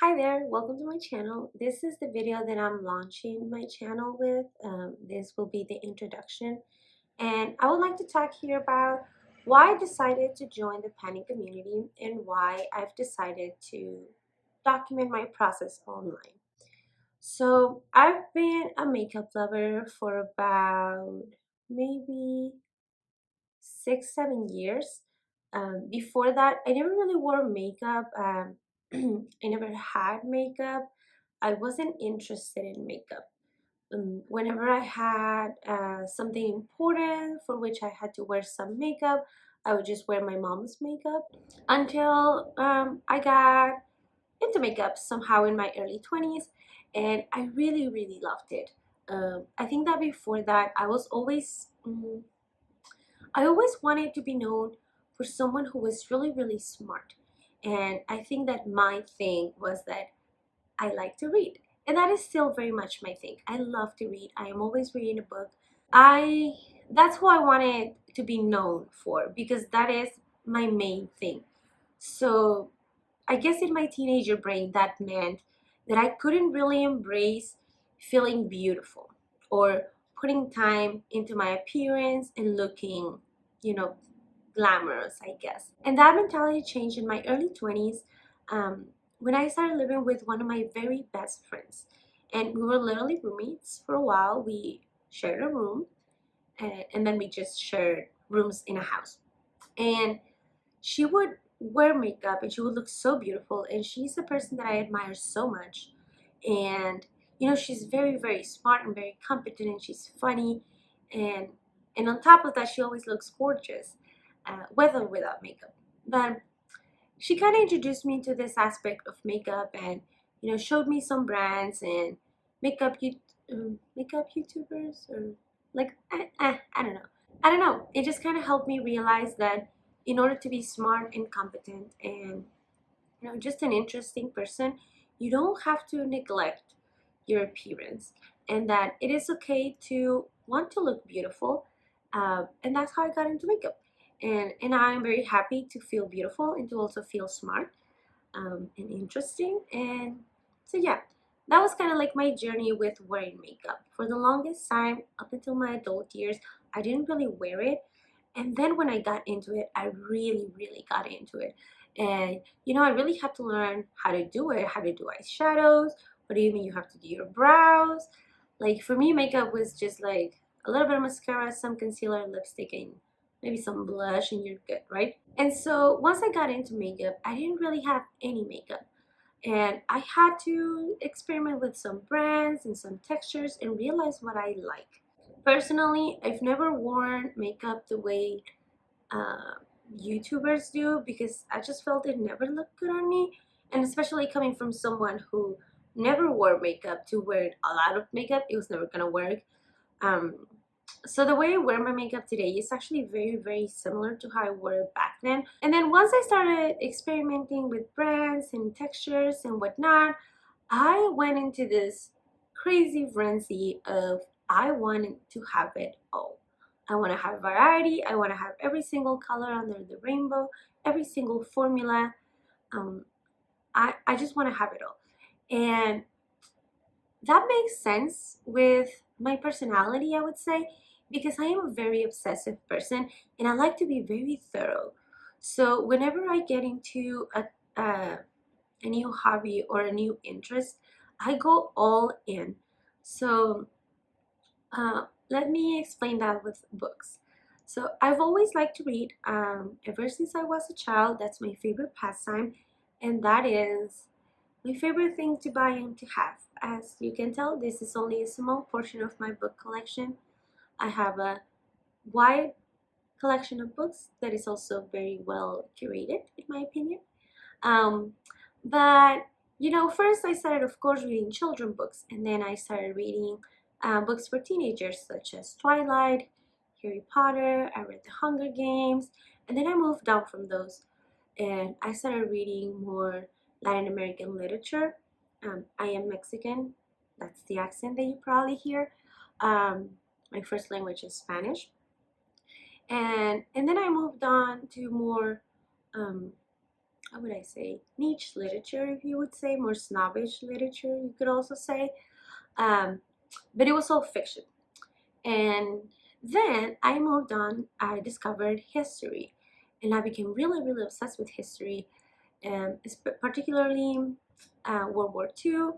Hi there, welcome to my channel. This is the video that I'm launching my channel with. This will be the introduction, and I would like to talk here about why I decided to join the painting community and why I've decided to document my process online. So I've been a makeup lover for about maybe 6, 7 years. Before that, I never really wore makeup. I never had makeup. I wasn't interested in makeup. Whenever I had something important for which I had to wear some makeup, I would just wear my mom's makeup until I got into makeup somehow in my early 20s, and I really, really loved it. I think that before that, I always wanted to be known for someone who was really, really smart. And I think that my thing was that I like to read. And that is still very much my thing. I love to read. I am always reading a book. I That's who I wanted to be known for because that is my main thing. So I guess in my teenager brain that meant that I couldn't really embrace feeling beautiful or putting time into my appearance and looking, you know, glamorous, I guess. And that mentality changed in my early 20s when I started living with one of my very best friends. And we were literally roommates for a while. We shared a room and then we just shared rooms in a house. And she would wear makeup and she would look so beautiful. And she's a person that I admire so much. And, she's very, very smart and very competent and she's funny. And, and on top of that, she always looks gorgeous with or without makeup. But she kind of introduced me to this aspect of makeup and showed me some brands and makeup makeup YouTubers or like I don't know. It just kind of helped me realize that in order to be smart and competent and just an interesting person, you don't have to neglect your appearance, and that it is okay to want to look beautiful. And that's how I got into makeup. And I'm very happy to feel beautiful and to also feel smart and interesting. And so, yeah, that was kind of like my journey with wearing makeup. For the longest time, up until my adult years, I didn't really wear it. And then when I got into it, I really, really got into it. And, I really had to learn how to do it, how to do eyeshadows. What do you mean you have to do your brows? Like, for me, makeup was just like a little bit of mascara, some concealer, lipstick, and maybe some blush, and you're good, right? And so once I got into makeup, I didn't really have any makeup. And I had to experiment with some brands and some textures and realize what I like. Personally, I've never worn makeup the way uh, YouTubers do because I just felt it never looked good on me. And especially coming from someone who never wore makeup to wear a lot of makeup, it was never gonna work. Um, so the way I wear my makeup today is actually very, very similar to how I wore it back then. And then once I started experimenting with brands and textures and whatnot, I went into this crazy frenzy of I wanted to have it all. I want to have variety. I want to have every single color under the rainbow, every single formula. Um, I just want to have it all. And that makes sense with my personality, I would say, because I am a very obsessive person and I like to be very thorough. So whenever I get into a new hobby or a new interest, I go all in. So let me explain that with books. So I've always liked to read. Ever since I was a child, that's my favorite pastime, and that is my favorite thing to buy and to have. As you can tell, this is only a small portion of my book collection. I have a wide collection of books that is also very well curated, in my opinion. Um, but first I started, of course, reading children books, and then I started reading books for teenagers, such as Twilight, Harry Potter. I read The Hunger Games, and then I moved on from those, and I started reading more Latin American literature. I am Mexican. That's the accent that you probably hear. Um, my first language is Spanish, and then I moved on to more. Um, how would I say, niche literature, if you would say, more snobbish literature, you could also say. Um, but it was all fiction. And then I moved on, I discovered history, and I became really, really obsessed with history, particularly World War II.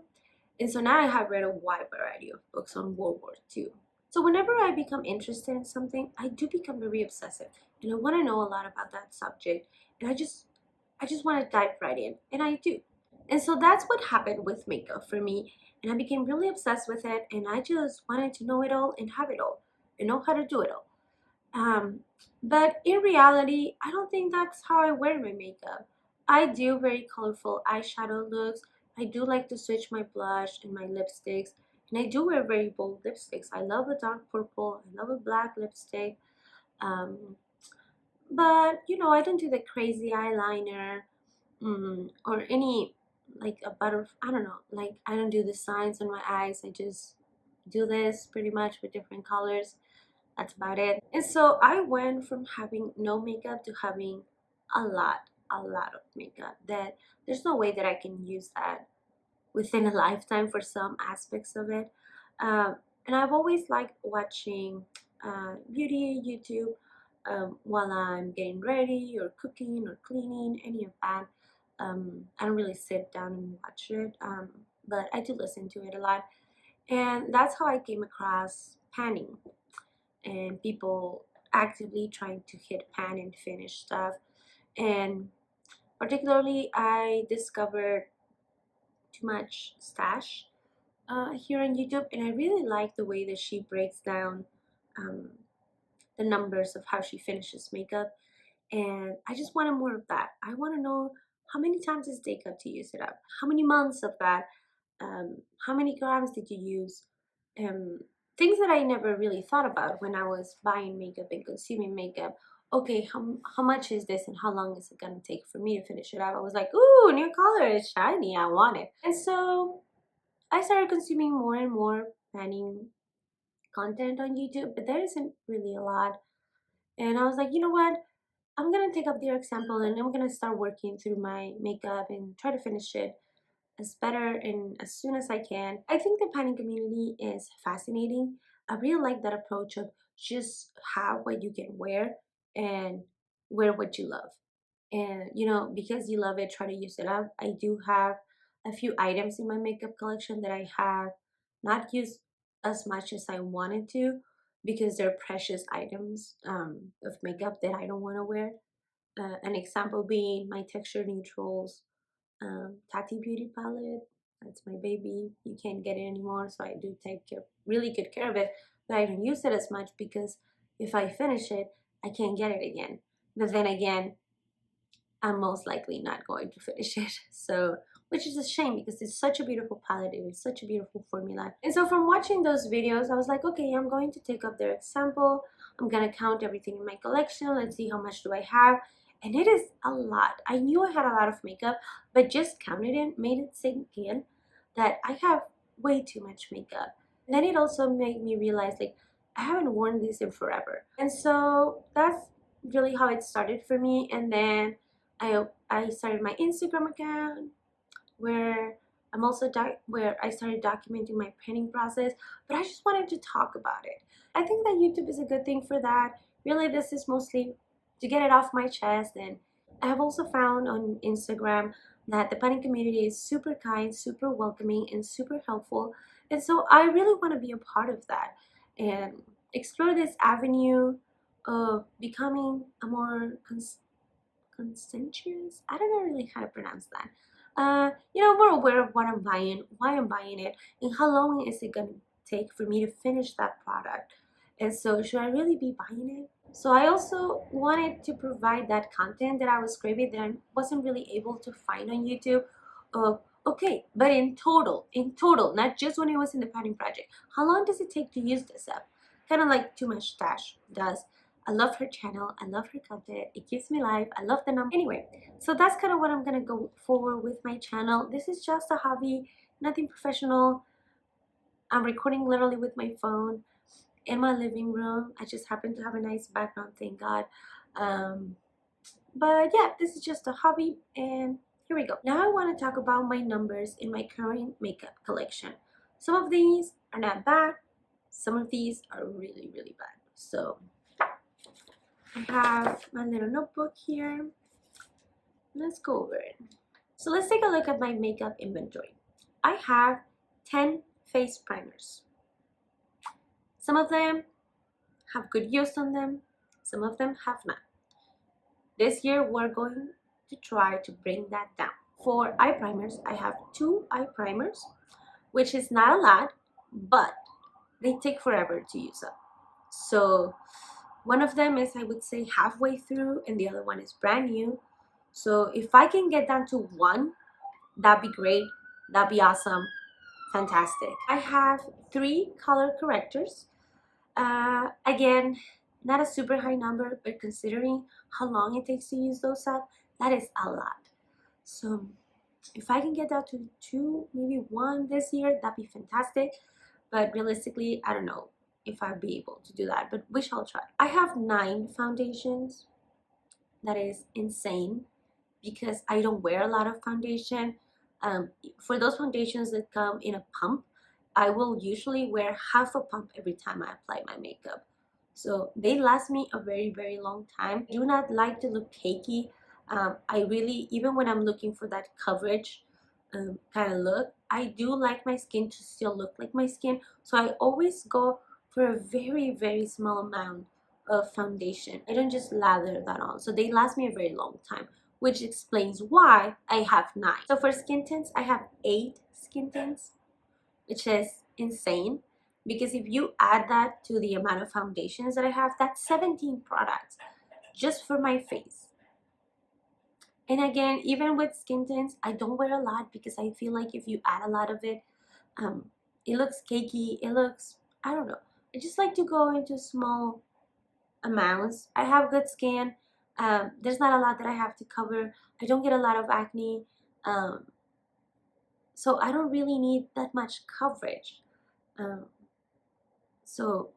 And so now I have read a wide variety of books on World War II. So whenever I become interested in something, I do become very obsessive, and I want to know a lot about that subject, and I just want to dive right in, and I do. And so that's what happened with makeup for me, and I became really obsessed with it, and I just wanted to know it all and have it all and know how to do it all. Um, but in reality, I don't think that's how I wear my makeup. I do very colorful eyeshadow looks. I do like to switch my blush and my lipsticks. And I do wear very bold lipsticks. I love a dark purple. I love a black lipstick. Um, but I don't do the crazy eyeliner, or any like a butter. I don't know. Like I don't do the signs on my eyes. I just do this pretty much with different colors. That's about it. And so I went from having no makeup to having a lot of makeup. That there's no way that I can use that within a lifetime for some aspects of it. And I've always liked watching beauty YouTube while I'm getting ready or cooking or cleaning, any of that. I don't really sit down and watch it, but I do listen to it a lot. And that's how I came across panning and people actively trying to hit pan and finish stuff. And particularly, I discovered Too Much Stash here on YouTube, and I really like the way that she breaks down um, the numbers of how she finishes makeup. And I just wanted more of that. I want to know how many times does it take up to use it up? How many months of that? How many grams did you use? Um, Things that I never really thought about when I was buying makeup and consuming makeup. Okay, how much is this and how long is it gonna take for me to finish it up? I was like, ooh, new color, it's shiny, I want it. And so I started consuming more and more panning content on YouTube, but there isn't really a lot. And I was like, you know what? I'm gonna take up their example and I'm gonna start working through my makeup and try to finish it as better and as soon as I can. I think the panning community is fascinating. I really like that approach of just have what you can wear and wear what you love. And because you love it, try to use it up. I do have a few items in my makeup collection that I have not used as much as I wanted to because they're precious items of makeup that I don't want to wear. An example being my Texture Neutrals Tati Beauty palette. That's my baby. You can't get it anymore, so I do take really good care of it. But I don't use it as much because if I finish it, I can't get it again. But then again, I'm most likely not going to finish it. So, which is a shame because it's such a beautiful palette. It is such a beautiful formula. And so from watching those videos, I was like, okay, I'm going to take up their example. I'm gonna count everything in my collection. Let's see how much do I have. And it is a lot. I knew I had a lot of makeup, but just counting it made it sink in that I have way too much makeup. And then it also made me realize like I haven't worn this in forever. And so that's really how it started for me. And then I started my Instagram account where where I started documenting my printing process, but I just wanted to talk about it. I think that YouTube is a good thing for that. Really, this is mostly to get it off my chest, and I have also found on Instagram that the printing community is super kind, super welcoming, and super helpful. And so I really want to be a part of that and explore this avenue of becoming a more conscientious. I don't know really how to pronounce that. More aware of what I'm buying, why I'm buying it, and how long is it gonna take for me to finish that product. And so, should I really be buying it? So I also wanted to provide that content that I was craving that I wasn't really able to find on YouTube. Okay, but in total, not just when it was in the pattern project. How long does it take to use this app? Kind of like Too Much Stash does. I love her channel. I love her content. It gives me life. I love the number. Anyway, so that's kind of what I'm gonna go forward with my channel. This is just a hobby, nothing professional. I'm recording literally with my phone in my living room. I just happen to have a nice background, thank God. Um, But yeah, this is just a hobby, and here we go. Now I want to talk about my numbers in my current makeup collection. Some of these are not bad, some of these are really, really bad. So I have my little notebook here. Let's go over it. So let's take a look at my makeup inventory. I have 10 face primers. Some of them have good use on them, some of them have not. This year we're going to try to bring that down. For eye primers, I have 2 eye primers, which is not a lot, but they take forever to use up. So one of them is, I would say, halfway through, and the other one is brand new. So if I can get down to 1, that'd be great. That'd be awesome. Fantastic. I have 3 color correctors. Again, not a super high number, but considering how long it takes to use those up, that is a lot. So if I can get down to 2, maybe 1 this year, that'd be fantastic. But realistically, I don't know if I'll be able to do that, but we shall try. I have 9 foundations. That is insane because I don't wear a lot of foundation. For those foundations that come in a pump, I will usually wear half a pump every time I apply my makeup. So they last me a very, very long time. I do not like to look cakey. I really, even when I'm looking for that coverage kind of look, I do like my skin to still look like my skin. So I always go for a very, very small amount of foundation. I don't just lather that on. So they last me a very long time, which explains why I have 9. So for skin tints, I have 8 skin tints, which is insane because if you add that to the amount of foundations that I have, that's 17 products just for my face. And again, even with skin tints, I don't wear a lot because I feel like if you add a lot of it, it looks cakey. It looks, I don't know. I just like to go into small amounts. I have good skin. There's not a lot that I have to cover. I don't get a lot of acne. So I don't really need that much coverage. So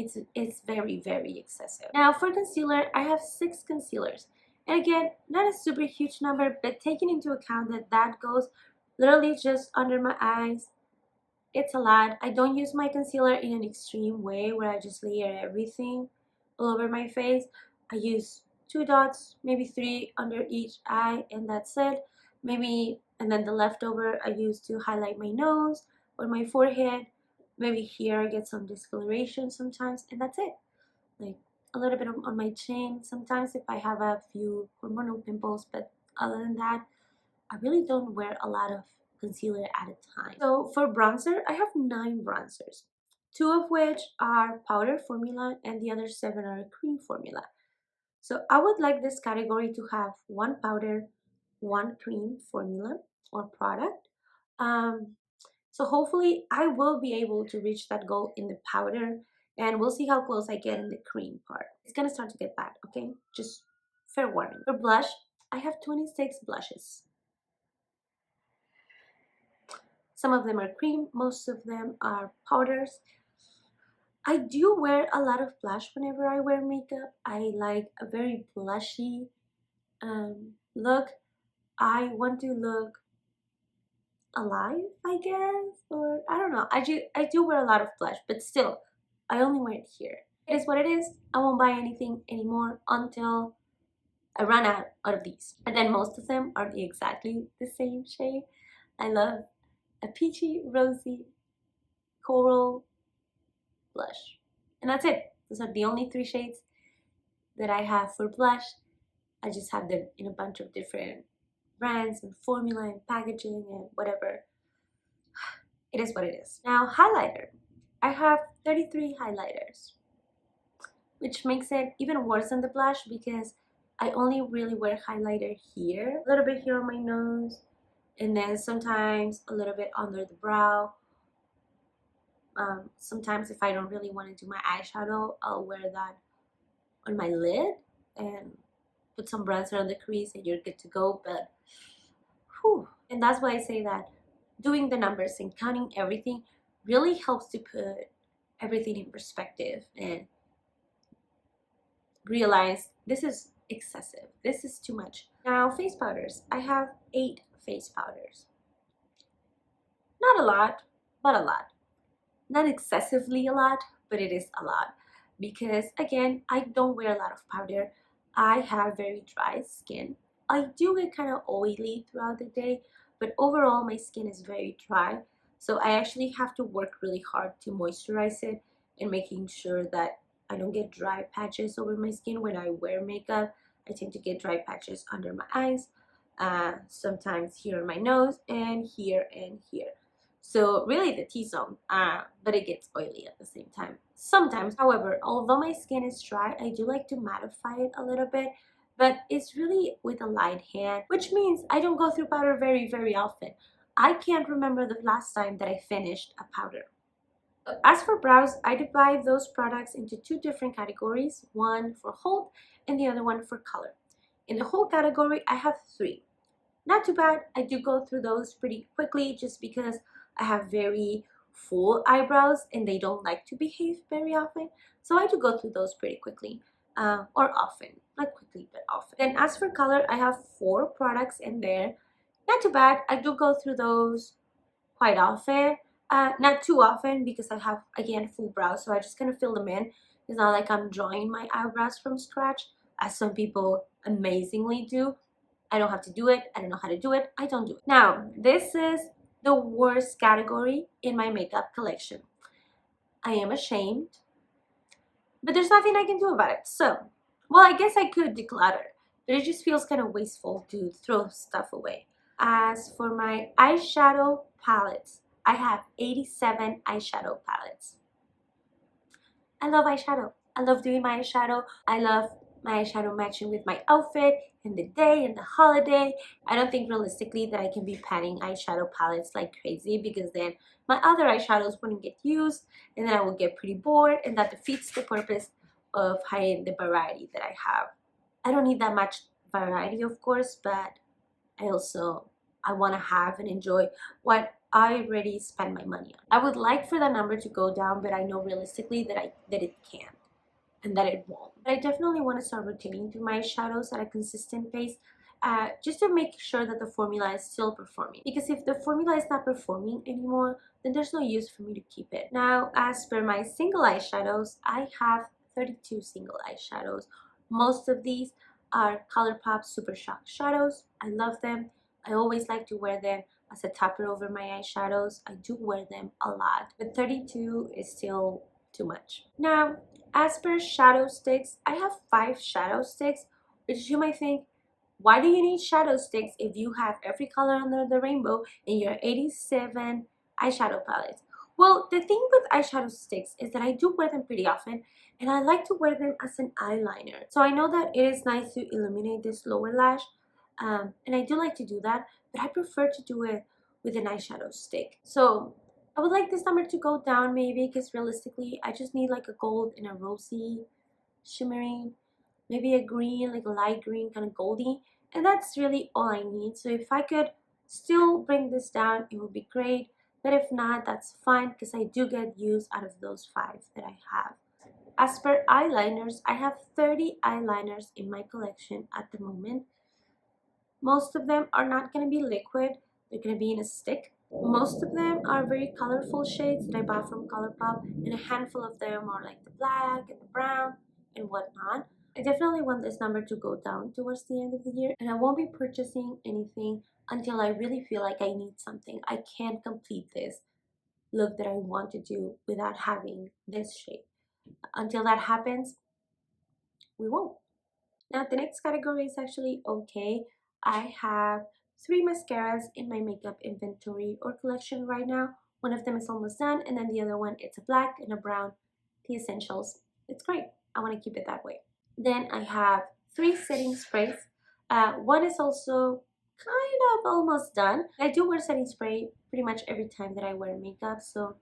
it's very, very excessive. Now for concealer, I have 6 concealers. And again, not a super huge number, but taking into account that that goes literally just under my eyes, it's a lot. I don't use my concealer in an extreme way where I just layer everything all over my face. I use 2 dots, maybe 3 under each eye, and that's it. Maybe, and then the leftover I use to highlight my nose or my forehead. Maybe here I get some discoloration sometimes, and that's it. Like a little bit on my chin sometimes if I have a few hormonal pimples, but other than that, I really don't wear a lot of concealer at a time. So for bronzer, I have 9 bronzers, 2 of which are powder formula and the other 7 are cream formula. So I would like this category to have 1 powder, 1 cream formula or product. So hopefully I will be able to reach that goal in the powder, and we'll see how close I get in the cream part. It's gonna start to get bad, okay? Just fair warning. For blush, I have 26 blushes. Some of them are cream, most of them are powders. I do wear a lot of blush whenever I wear makeup. I like a very blushy look. I want to look alive, I guess, or I don't know. I do wear a lot of blush, but still, I only wear it here. It is what it is. I won't buy anything anymore until I run out of these. And then most of them are exactly the same shade. I love a peachy, rosy, coral blush. And that's it. Those are the only 3 shades that I have for blush. I just have them in a bunch of different brands and formula and packaging and whatever. It is what it is. Now, highlighter. I have 33 highlighters, which makes it even worse than the blush because I only really wear highlighter here, a little bit here on my nose, and then sometimes a little bit under the brow. Sometimes if I don't really want to do my eyeshadow, I'll wear that on my lid and put some bronzer on the crease and you're good to go. But whew. And that's why I say that doing the numbers and counting everything really helps to put everything in perspective and realize this is excessive. This is too much. Now, face powders. I have 8 face powders. Not a lot, but a lot. Not excessively a lot, but it is a lot. Because again, I don't wear a lot of powder. I have very dry skin. I do get kind of oily throughout the day, but overall my skin is very dry. So I actually have to work really hard to moisturize it and making sure that I don't get dry patches over my skin when I wear makeup. I tend to get dry patches under my eyes, sometimes here on my nose, and here and here. So really the T-zone, but it gets oily at the same time. Sometimes, however, although my skin is dry, I do like to mattify it a little bit, but it's really with a light hand, which means I don't go through powder very often. I can't remember the last time that I finished a powder. As for brows, I divide those products into 2 different categories, one for hold and the other one for color. In the hold category, I have 3. Not too bad. I do go through those pretty quickly just because I have very full eyebrows and they don't like to behave very often. So I do go through those pretty quickly, or often. Not quickly, but often. And as for color, I have 4 products in there. Not too bad. I do go through those quite often. Not too often because I have, again, full brows. So I just kind of fill them in. It's not like I'm drawing my eyebrows from scratch, as some people amazingly do. I don't have to do it. I don't know how to do it. I don't do it. Now, this is the worst category in my makeup collection. I am ashamed, but there's nothing I can do about it. So, well, I guess I could declutter, but it just feels kind of wasteful to throw stuff away. As for my eyeshadow palettes, I have 87 eyeshadow palettes. I love eyeshadow. I love doing my eyeshadow. I love my eyeshadow matching with my outfit in the day and the holiday. I don't think realistically that I can be panning eyeshadow palettes like crazy, because then my other eyeshadows wouldn't get used and then I would get pretty bored, and that defeats the purpose of hiding the variety that I have. I don't need that much variety, of course, but I want to have and enjoy what I already spend my money on. I would like for the number to go down, but I know realistically that it can't and that it won't. But I definitely want to start rotating through my shadows at a consistent pace, just to make sure that the formula is still performing. Because if the formula is not performing anymore, then there's no use for me to keep it. Now, as per my single eyeshadows, I have 32 single eyeshadows. Most of these are ColourPop Super Shock shadows. I love them. I always like to wear them as a topper over my eyeshadows. I do wear them a lot, but 32 is still too much. Now, as per shadow sticks, I have 5 shadow sticks, which you might think, why do you need shadow sticks if you have every color under the rainbow in your 87 eyeshadow palettes? Well, the thing with eyeshadow sticks is that I do wear them pretty often, and I like to wear them as an eyeliner. So I know that it is nice to illuminate this lower lash, and I do like to do that, but I prefer to do it with an eyeshadow stick. So I would like this number to go down maybe, because realistically I just need like a gold and a rosy shimmering, maybe a green, like a light green, kind of goldy, and that's really all I need. So if I could still bring this down, it would be great, but if not, that's fine, because I do get use out of those 5 that I have. As per eyeliners, I have 30 eyeliners in my collection at the moment. Most of them are not going to be liquid, they're going to be in a stick. Most of them are very colorful shades that I bought from ColourPop, and a handful of them are like the black and the brown and whatnot. I definitely want this number to go down towards the end of the year, and I won't be purchasing anything until I really feel like I need something. I can't complete this look that I want to do without having this shade. Until that happens, we won't. Now the next category is actually okay. I have 3 mascaras in my makeup inventory or collection right now. One of them is almost done, and then the other one, it's a black and a brown, the essentials. It's great. I want to keep it that way. Then I have 3 setting sprays. One is also kind of almost done. I do wear setting spray pretty much every time that I wear makeup, so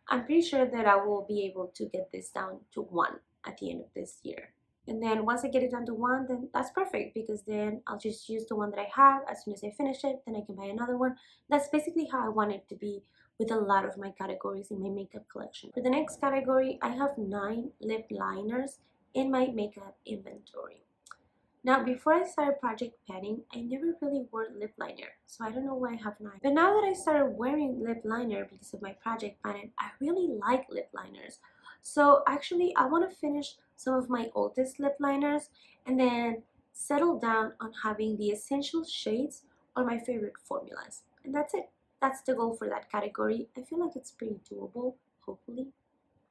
I'm pretty sure that I will be able to get this down to 1 at the end of this year. And then once I get it down to 1, then that's perfect, because then I'll just use the one that I have. As soon as I finish it, then I can buy another one. That's basically how I want it to be with a lot of my categories in my makeup collection. For the next category, I have 9 lip liners in my makeup inventory. Now, before I started project panning, I never really wore lip liner, so I don't know why I have not. But now that I started wearing lip liner because of my project panning, I really like lip liners. So actually, I want to finish some of my oldest lip liners and then settle down on having the essential shades or my favorite formulas. And that's it. That's the goal for that category. I feel like it's pretty doable, hopefully.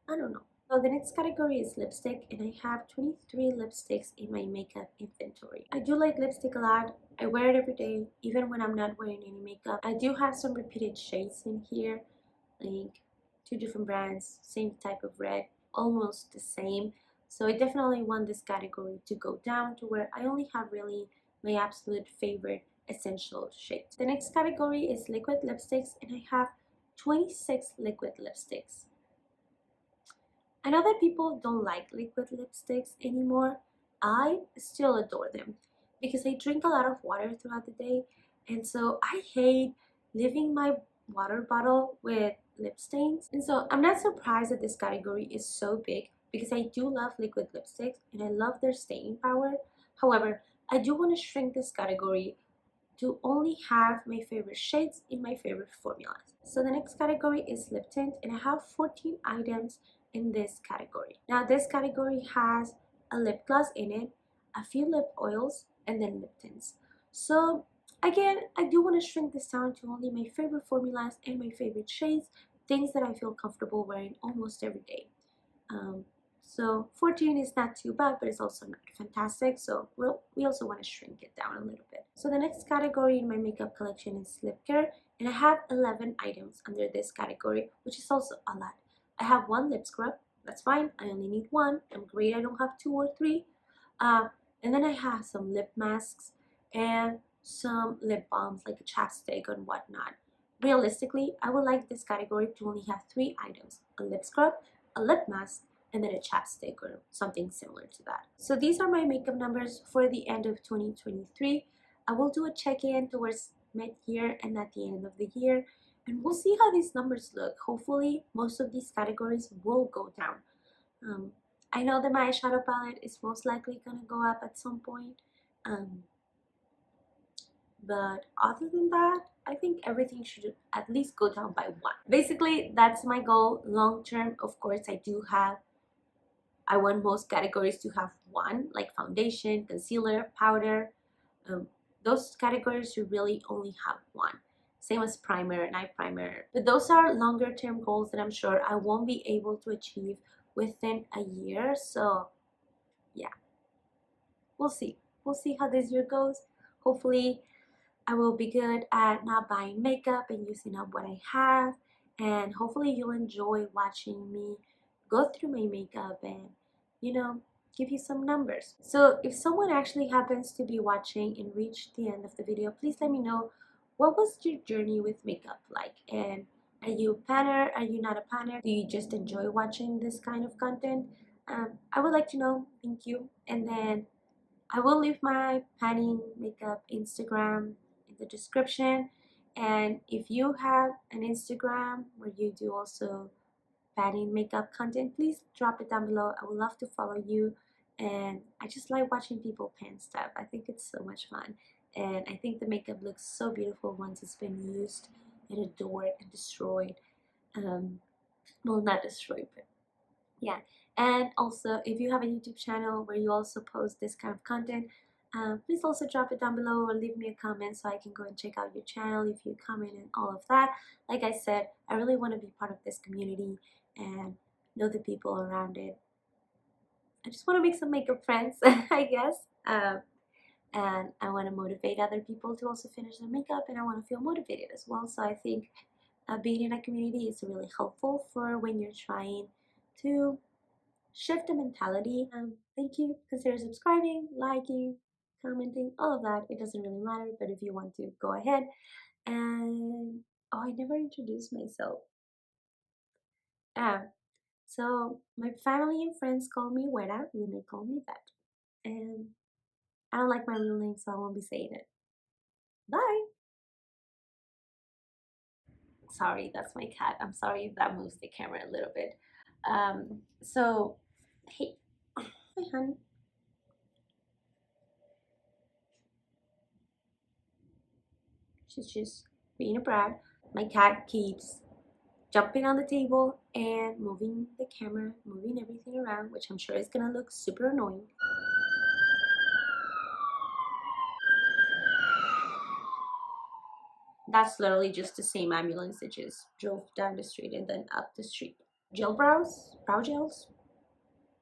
I don't know. So the next category is lipstick, and I have 23 lipsticks in my makeup inventory. I do like lipstick a lot. I wear it every day, even when I'm not wearing any makeup. I do have some repeated shades in here, like two different brands, same type of red, almost the same. So I definitely want this category to go down to where I only have really my absolute favorite essential shades. The next category is liquid lipsticks, and I have 26 liquid lipsticks. I know that people don't like liquid lipsticks anymore. I still adore them because I drink a lot of water throughout the day, and so I hate leaving my water bottle with lip stains. And so I'm not surprised that this category is so big because I do love liquid lipsticks and I love their staying power. However, I do want to shrink this category to only have my favorite shades in my favorite formulas. So the next category is lip tint, and I have 14 items in this category. Now this category has a lip gloss in it, a few lip oils, and then lip tints. So again, I do want to shrink this down to only my favorite formulas and my favorite shades, things that I feel comfortable wearing almost every day. Um, so 14 is not too bad, but it's also not fantastic. So we also want to shrink it down a little bit. So the next category in my makeup collection is lip care. And I have 11 items under this category, which is also a lot. I have one lip scrub. That's fine. I only need one. I'm great. I don't have two or three. Uh, and then I have some lip masks and some lip balms like a chapstick and whatnot. Realistically, I would like this category to only have three items: a lip scrub, a lip mask, and then a chapstick or something similar to that. So these are my makeup numbers for the end of 2023. I will do a check-in towards mid-year and at the end of the year, and we'll see how these numbers look. Hopefully, most of these categories will go down. Um, I know that my eyeshadow palette is most likely gonna go up at some point, um, but other than that, I think everything should at least go down by one. Basically, that's my goal long term. Of course, I want most categories to have one, like foundation, concealer, powder. Um, those categories should really only have one. Same as primer and eye primer. But those are longer term goals that I'm sure I won't be able to achieve within a year. So yeah, we'll see. We'll see how this year goes. Hopefully I will be good at not buying makeup and using up what I have. And hopefully you'll enjoy watching me go through my makeup and, you know, give you some numbers. So if someone actually happens to be watching and reach the end of the video, please let me know, what was your journey with makeup like? And are you a panner? Are you not a panner? Do you just enjoy watching this kind of content? I would like to know. Thank you. And then I will leave my panning makeup Instagram in the description. And if you have an Instagram where you do also panning makeup content, please drop it down below. I would love to follow you. And I just like watching people pan stuff. I think it's so much fun. And I think the makeup looks so beautiful once it's been used and adored and destroyed. Well, not destroyed, but yeah. And also, if you have a YouTube channel where you also post this kind of content, please also drop it down below or leave me a comment so I can go and check out your channel if you comment and all of that. Like I said, I really want to be part of this community and know the people around it. I just want to make some makeup friends, I guess. And I want to motivate other people to also finish their makeup, and I want to feel motivated as well. So I think being in a community is really helpful for when you're trying to shift the mentality. Thank you. Consider subscribing, liking, commenting, all of that. It doesn't really matter, but if you want to, go ahead. And oh, I never introduced myself. Um, so my family and friends call me Wera. You may call me that. And I don't like my real name, so I won't be saying it. Bye. Sorry, that's my cat. I'm sorry if that moves the camera a little bit. So, hey, hi, honey. She's just being a brat. My cat keeps jumping on the table and moving the camera, moving everything around, which I'm sure is gonna look super annoying. That's literally just the same ambulance that just drove down the street and then up the street. Gel brows? Brow gels?